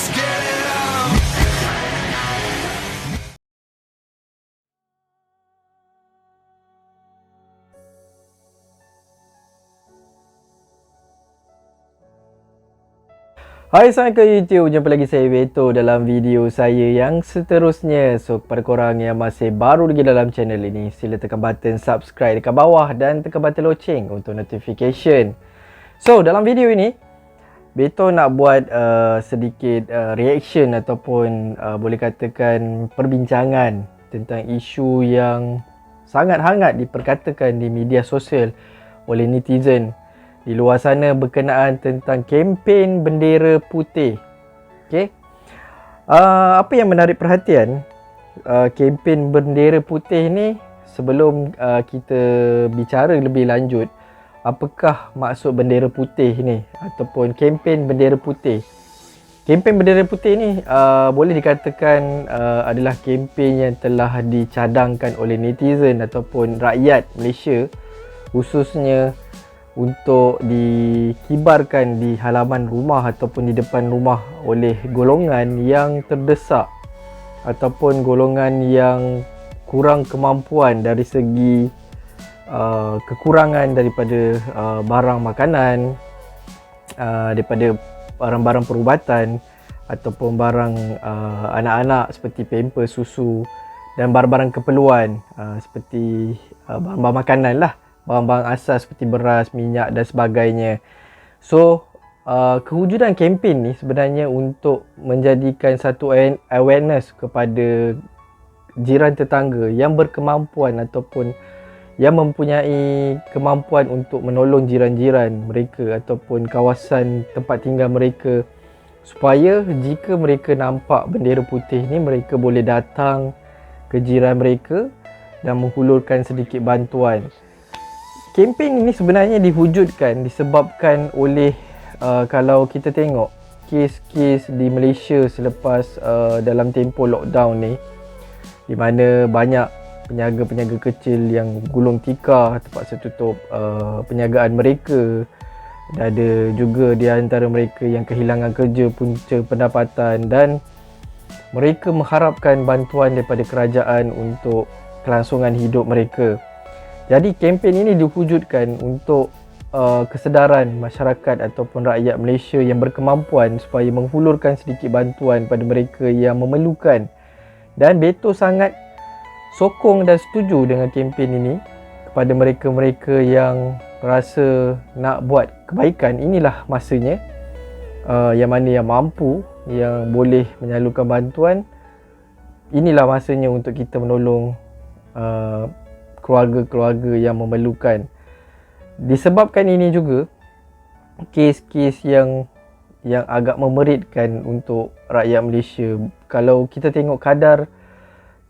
Hai, Assalamualaikum YouTube. Jumpa lagi saya Beto dalam video saya yang seterusnya. So, kepada korang yang masih baru lagi dalam channel ini, sila tekan button subscribe dekat bawah dan tekan button loceng untuk notification. So, dalam video ini Beto nak buat sedikit reaction ataupun boleh katakan perbincangan tentang isu yang sangat hangat diperkatakan di media sosial oleh netizen di luar sana berkenaan tentang kempen bendera putih. Okey. Apa yang menarik perhatian kempen bendera putih ni, sebelum kita bicara lebih lanjut, apakah maksud bendera putih ni ataupun kempen bendera putih? Kempen bendera putih ni boleh dikatakan adalah kempen yang telah dicadangkan oleh netizen ataupun rakyat Malaysia, khususnya untuk dikibarkan di halaman rumah ataupun di depan rumah oleh golongan yang terdesak ataupun golongan yang kurang kemampuan dari segi kekurangan daripada barang makanan, daripada barang-barang perubatan ataupun barang anak-anak seperti pampers, susu dan barang-barang keperluan seperti barang-barang makanan lah, barang-barang asas seperti beras, minyak dan sebagainya. So, kewujudan kempen ni sebenarnya untuk menjadikan satu awareness kepada jiran tetangga yang berkemampuan ataupun yang mempunyai kemampuan untuk menolong jiran-jiran mereka ataupun kawasan tempat tinggal mereka, supaya jika mereka nampak bendera putih ni, mereka boleh datang ke jiran mereka dan menghulurkan sedikit bantuan. Kempen ini sebenarnya diwujudkan disebabkan oleh kalau kita tengok kes-kes di Malaysia selepas dalam tempoh lockdown ni, di mana banyak peniaga-peniaga kecil yang gulung tikar, terpaksa tutup perniagaan mereka, dan ada juga di antara mereka yang kehilangan kerja, punca pendapatan, dan mereka mengharapkan bantuan daripada kerajaan untuk kelangsungan hidup mereka. Jadi kempen ini diwujudkan untuk kesedaran masyarakat ataupun rakyat Malaysia yang berkemampuan supaya menghulurkan sedikit bantuan pada mereka yang memerlukan. Dan Beto sangat sokong dan setuju dengan kempen ini kepada mereka-mereka yang rasa nak buat kebaikan. Inilah masanya, yang mana yang mampu, yang boleh menyalurkan bantuan, inilah masanya untuk kita menolong keluarga-keluarga yang memerlukan. Disebabkan ini juga kes-kes yang agak memeritkan untuk rakyat Malaysia. Kalau kita tengok kadar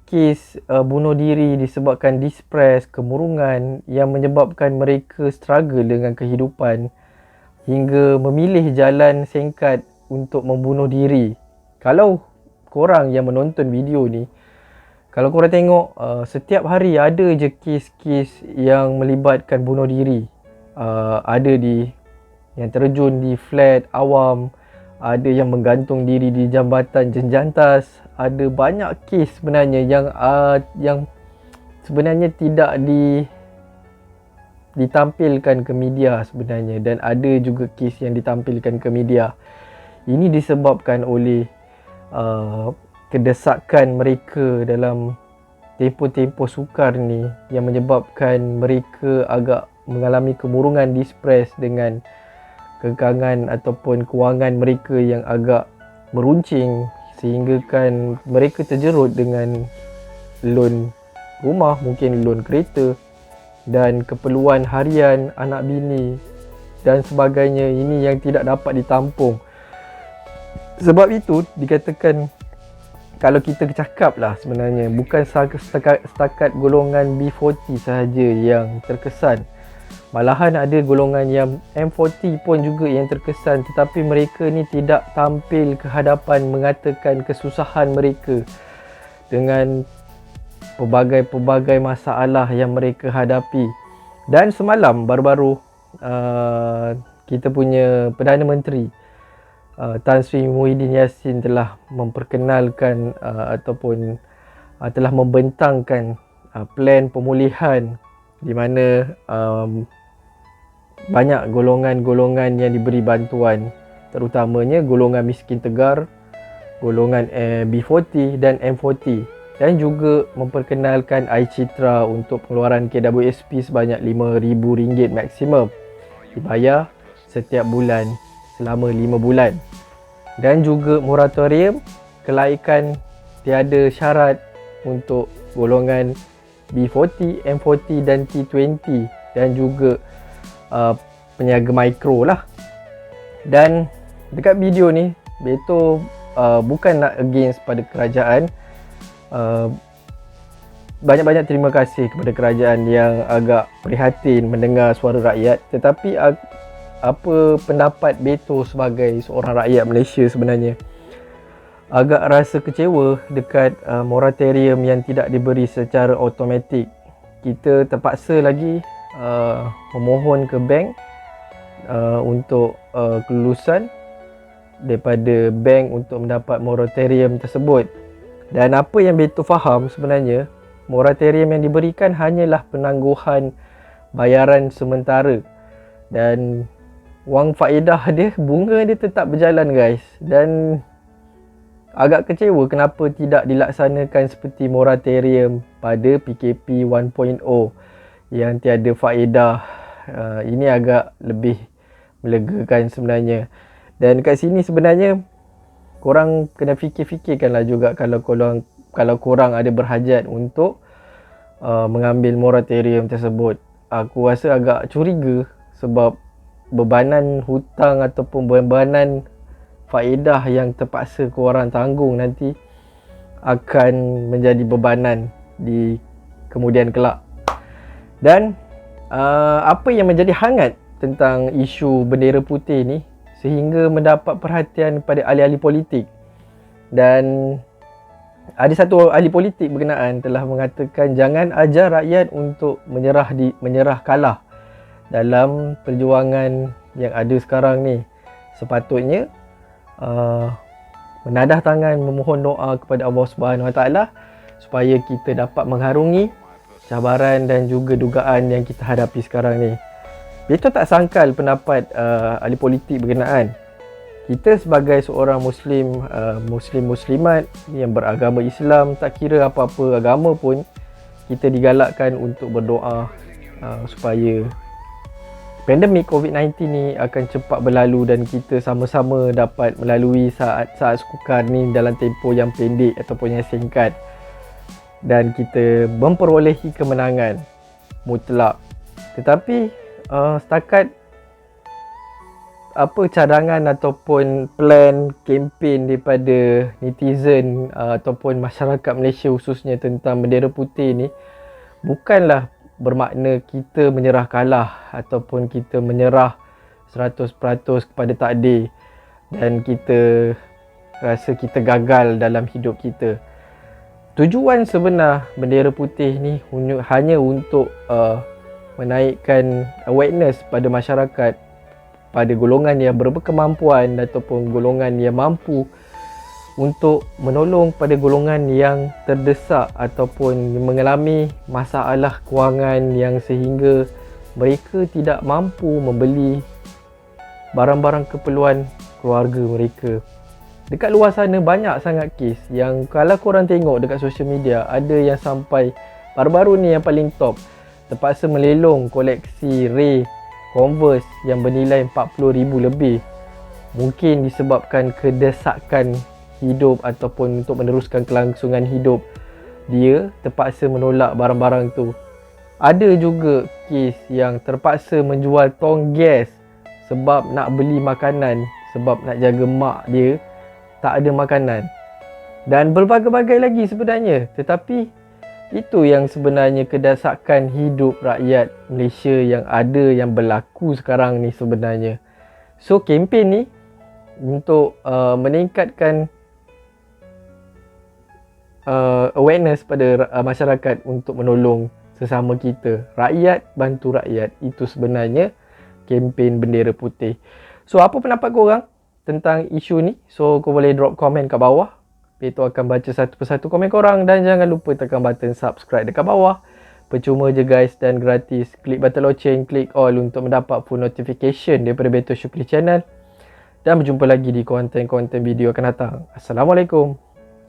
kes bunuh diri disebabkan distress, kemurungan yang menyebabkan mereka struggle dengan kehidupan hingga memilih jalan singkat untuk membunuh diri. Kalau korang yang menonton video ni, kalau korang tengok setiap hari ada je kes-kes yang melibatkan bunuh diri. Ada yang terjun di flat awam, ada yang menggantung diri di jambatan jenjantas. Ada banyak kes sebenarnya yang sebenarnya tidak ditampilkan ke media sebenarnya, dan ada juga kes yang ditampilkan ke media. Ini disebabkan oleh kedesakan mereka dalam tempoh-tempoh sukar ni, yang menyebabkan mereka agak mengalami kemurungan, distress dengan kekangan ataupun kewangan mereka yang agak meruncing, sehingga kan mereka terjerut dengan loan rumah, mungkin loan kereta dan keperluan harian anak bini dan sebagainya. Ini yang tidak dapat ditampung. Sebab itu dikatakan, kalau kita cakap lah, sebenarnya bukan setakat golongan B40 sahaja yang terkesan. Malahan ada golongan yang M40 pun juga yang terkesan, tetapi mereka ni tidak tampil ke hadapan mengatakan kesusahan mereka dengan pelbagai masalah yang mereka hadapi. Dan semalam baru-baru kita punya Perdana Menteri Tan Sri Muhyiddin Yassin telah memperkenalkan ataupun telah membentangkan plan pemulihan di mana banyak golongan-golongan yang diberi bantuan, terutamanya golongan miskin tegar, golongan B40 dan M40, dan juga memperkenalkan iCitra untuk pengeluaran KWSP sebanyak RM5,000 maksimum dibayar setiap bulan selama 5 bulan, dan juga moratorium kelaikan tiada syarat untuk golongan B40, M40 dan T20, dan juga peniaga mikro lah. Dan dekat video ni Beto bukan nak against pada kerajaan. Banyak-banyak terima kasih kepada kerajaan yang agak prihatin mendengar suara rakyat, tetapi apa pendapat Beto sebagai seorang rakyat Malaysia sebenarnya? Agak rasa kecewa dekat moratorium yang tidak diberi secara automatik. Kita terpaksa lagi memohon ke bank untuk kelulusan daripada bank untuk mendapat moratorium tersebut. Dan apa yang Beto faham sebenarnya, moratorium yang diberikan hanyalah penangguhan bayaran sementara, dan wang faedah dia, bunga dia tetap berjalan guys. Dan agak kecewa kenapa tidak dilaksanakan seperti moratorium pada PKP 1.0 yang tiada faedah. Ini agak lebih melegakan sebenarnya. Dan kat sini sebenarnya korang kena fikir-fikirkanlah juga kalau korang ada berhajat untuk mengambil moratorium tersebut. Aku rasa agak curiga sebab bebanan hutang ataupun bebanan faedah yang terpaksa korang tanggung nanti akan menjadi bebanan di kemudian kelak. Dan apa yang menjadi hangat tentang isu bendera putih ni sehingga mendapat perhatian pada ahli-ahli politik, dan ada satu ahli politik berkenaan telah mengatakan jangan ajar rakyat untuk menyerah kalah dalam perjuangan yang ada sekarang ni. Sepatutnya menadah tangan memohon doa kepada Allah Subhanahu Wa Taala supaya kita dapat mengharungi cabaran dan juga dugaan yang kita hadapi sekarang ni. Beto tak sangkal pendapat ahli politik berkenaan. Kita sebagai seorang muslimat yang beragama Islam, tak kira apa-apa agama pun, kita digalakkan untuk berdoa supaya pandemik COVID-19 ni akan cepat berlalu dan kita sama-sama dapat melalui saat-saat sukar ni dalam tempoh yang pendek ataupun yang singkat, dan kita memperolehi kemenangan mutlak. Tetapi setakat apa cadangan ataupun plan kempen daripada netizen ataupun masyarakat Malaysia khususnya tentang bendera putih ni, bukanlah bermakna kita menyerah kalah ataupun kita menyerah 100% kepada takdir dan kita rasa kita gagal dalam hidup kita. Tujuan sebenar bendera putih ni hanya untuk menaikkan awareness pada masyarakat, pada golongan yang berkemampuan ataupun golongan yang mampu, untuk menolong pada golongan yang terdesak ataupun mengalami masalah kewangan yang sehingga mereka tidak mampu membeli barang-barang keperluan keluarga mereka. Dekat luar sana banyak sangat kes yang kalau korang tengok dekat social media, ada yang sampai baru-baru ni yang paling top terpaksa melelong koleksi Ray Converse yang bernilai RM40,000 lebih. Mungkin disebabkan kedesakan hidup ataupun untuk meneruskan kelangsungan hidup, dia terpaksa menolak barang-barang tu. Ada juga kes yang terpaksa menjual tong gas sebab nak beli makanan, sebab nak jaga mak dia tak ada makanan, dan berbagai-bagai lagi sebenarnya. Tetapi itu yang sebenarnya kedesakan hidup rakyat Malaysia yang ada, yang berlaku sekarang ni sebenarnya. So kempen ni untuk meningkatkan awareness pada masyarakat untuk menolong sesama kita. Rakyat bantu rakyat, itu sebenarnya kempen bendera putih. So apa pendapat korang? tentang isu ni. So kau boleh drop komen kat bawah. Beto akan baca satu persatu komen korang. Dan jangan lupa tekan button subscribe dekat bawah. Percuma je guys dan gratis. Klik button loceng, klik all untuk mendapat full notification daripada Beto Syukri Channel. Dan berjumpa lagi di konten-konten video akan datang. Assalamualaikum.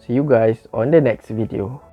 See you guys on the next video.